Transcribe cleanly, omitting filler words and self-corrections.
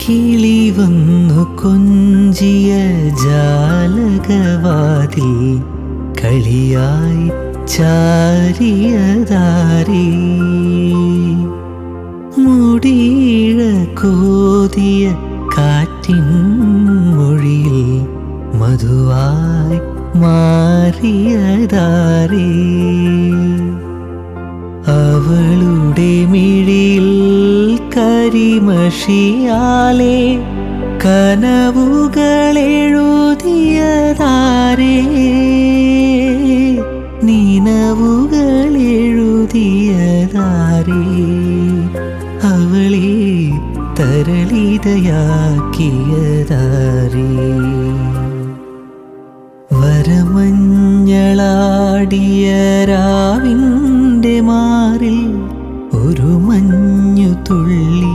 കിളി വന്നു കൊഞ്ചിയ ജാലകവാതിൽ കളിയായി ചാരിയതാരേ മുടിയിഴ കോതിയ കാറ്റിൻ മൊഴിയിൽ മധുവായി മാറിയതാരേ അവളുടെ മിഴിയിൽ കരിമഷിയാലെ കനവുകളെഴുതിയതാരേ നിനവുകളെഴുതിയതാരേ അവളെ തരളിതയാക്കിയതാരേ വരമഞ്ഞളാടിയ രാവിൻ്റെ മാറിൽ ഒരു മഞ്ഞു തുള്ളി